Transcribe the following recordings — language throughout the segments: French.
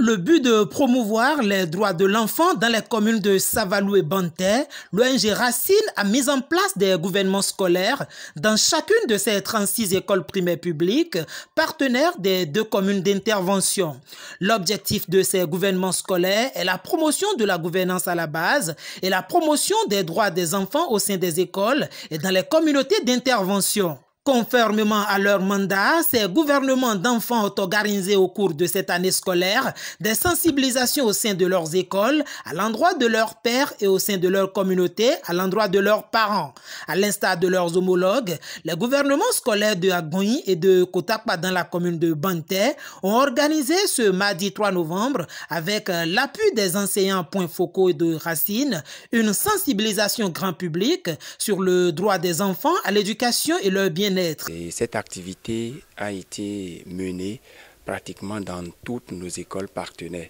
le but de promouvoir les droits de l'enfant dans les communes de Savalou et Banté, l'ONG Racine a mis en place des gouvernements scolaires dans chacune de ses 36 écoles primaires publiques, partenaires des 2 communes d'intervention. L'objectif de ces gouvernements scolaires est la promotion de la gouvernance à la base et la promotion des droits des enfants au sein des écoles et dans les communautés d'intervention. Conformément à leur mandat, ces gouvernements d'enfants ont organisé au cours de cette année scolaire des sensibilisations au sein de leurs écoles, à l'endroit de leurs pairs et au sein de leur communauté, à l'endroit de leurs parents. À l'instar de leurs homologues, les gouvernements scolaires de Agoyi et de Kotakpa dans la commune de Banté ont organisé ce mardi 3 novembre, avec l'appui des enseignants points focaux de Racine, une sensibilisation grand public sur le droit des enfants à l'éducation et leur bien-être. Et cette activité a été menée pratiquement dans toutes nos écoles partenaires.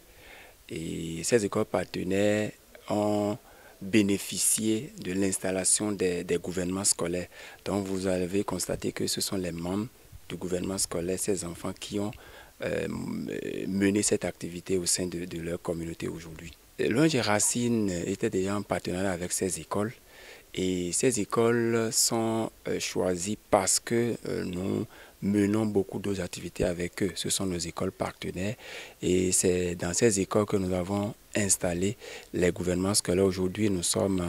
Et ces écoles partenaires ont bénéficié de l'installation des gouvernements scolaires. Donc vous avez constaté que ce sont les membres du gouvernement scolaire, ces enfants qui ont mené cette activité au sein de leur communauté aujourd'hui. L'ONG Racine était déjà en partenariat avec ces écoles. Et ces écoles sont choisies parce que nous menons beaucoup d'autres activités avec eux. Ce sont nos écoles partenaires et c'est dans ces écoles que nous avons installé les gouvernements scolaires. Aujourd'hui, nous sommes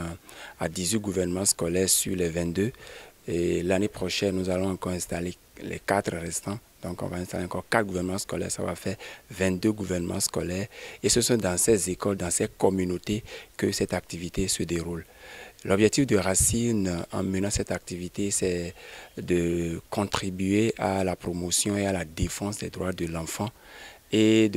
à 18 gouvernements scolaires sur les 22. Et l'année prochaine, nous allons encore installer les 4 restants. Donc on va installer encore 4 gouvernements scolaires, ça va faire 22 gouvernements scolaires. Et ce sont dans ces écoles, dans ces communautés que cette activité se déroule. L'objectif de Racine en menant cette activité, c'est de contribuer à la promotion et à la défense des droits de l'enfant et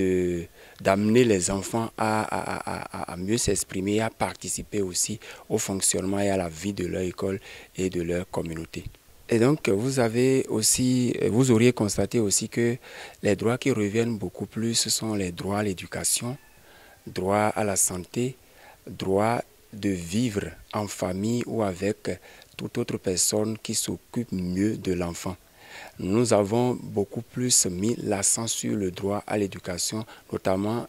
d'amener les enfants à mieux s'exprimer, à participer aussi au fonctionnement et à la vie de leur école et de leur communauté. Et donc vous auriez constaté aussi que les droits qui reviennent beaucoup plus, ce sont les droits à l'éducation, droit à la santé, droit de vivre en famille ou avec toute autre personne qui s'occupe mieux de l'enfant. Nous avons beaucoup plus mis l'accent sur le droit à l'éducation, notamment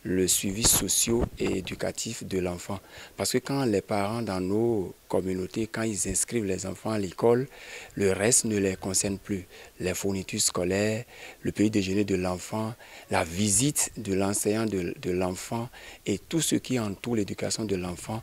le suivi socio et éducatif de l'enfant. Parce que quand les parents dans nos communautés, quand ils inscrivent les enfants à l'école, le reste ne les concerne plus. Les fournitures scolaires, le petit déjeuner de l'enfant, la visite de l'enseignant de l'enfant et tout ce qui entoure l'éducation de l'enfant,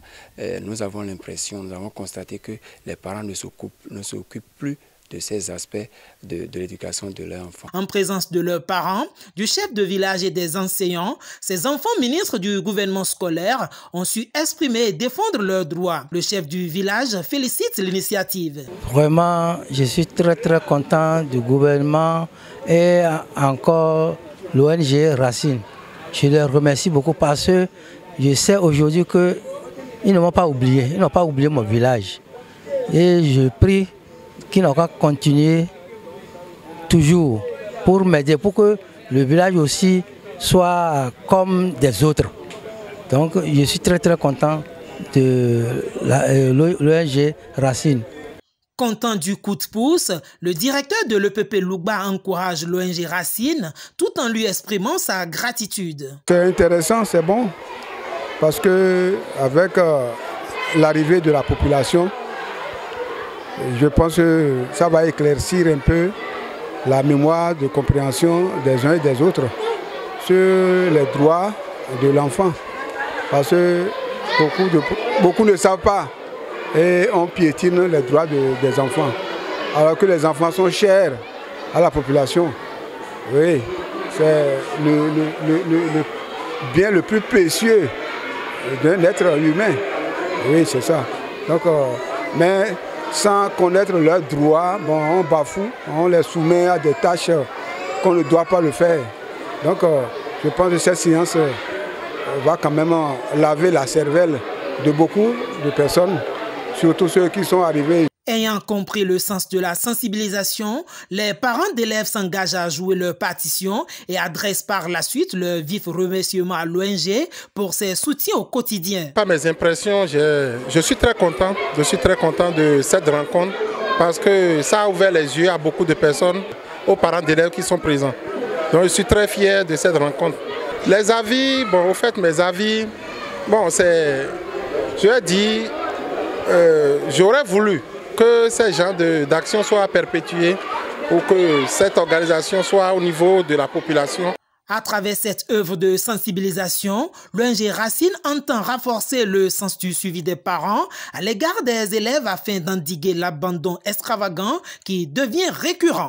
nous avons l'impression, nous avons constaté que les parents ne s'occupent plus de ces aspects de l'éducation de leur enfant. En présence de leurs parents, du chef de village et des enseignants, ces enfants ministres du gouvernement scolaire ont su exprimer et défendre leurs droits. Le chef du village félicite l'initiative. Vraiment, je suis très content du gouvernement et encore l'ONG Racine. Je les remercie beaucoup parce que je sais aujourd'hui qu'ils ne m'ont pas oublié, ils n'ont pas oublié mon village. Et je prie qui n'ont qu'à continuer toujours pour m'aider, pour que le village aussi soit comme des autres. Donc je suis très content de l'ONG Racine. Content du coup de pouce, le directeur de l'EPP Lougba encourage l'ONG Racine tout en lui exprimant sa gratitude. C'est intéressant, c'est bon, parce que avec l'arrivée de la population, je pense que ça va éclaircir un peu la mémoire de compréhension des uns et des autres sur les droits de l'enfant. Parce que beaucoup ne savent pas et on piétine les droits des enfants. Alors que les enfants sont chers à la population. Oui, c'est le bien le plus précieux d'un être humain. Oui, c'est ça. Donc, mais sans connaître leurs droits, bon, on bafoue, on les soumet à des tâches qu'on ne doit pas le faire. Donc je pense que cette séance va quand même laver la cervelle de beaucoup de personnes, surtout ceux qui sont arrivés. Ayant compris le sens de la sensibilisation, les parents d'élèves s'engagent à jouer leur partition et adressent par la suite leur vif remerciement à l'ONG pour ses soutiens au quotidien. Par mes impressions, je suis très content de cette rencontre parce que ça a ouvert les yeux à beaucoup de personnes, aux parents d'élèves qui sont présents. Donc je suis très fier de cette rencontre. Les avis, bon, au fait, mes avis, bon, c'est, je l'ai dit, j'aurais voulu que ces genres d'actions soient perpétuées ou que cette organisation soit au niveau de la population. À travers cette œuvre de sensibilisation, l'ONG Racine entend renforcer le sens du suivi des parents à l'égard des élèves afin d'endiguer l'abandon extravagant qui devient récurrent.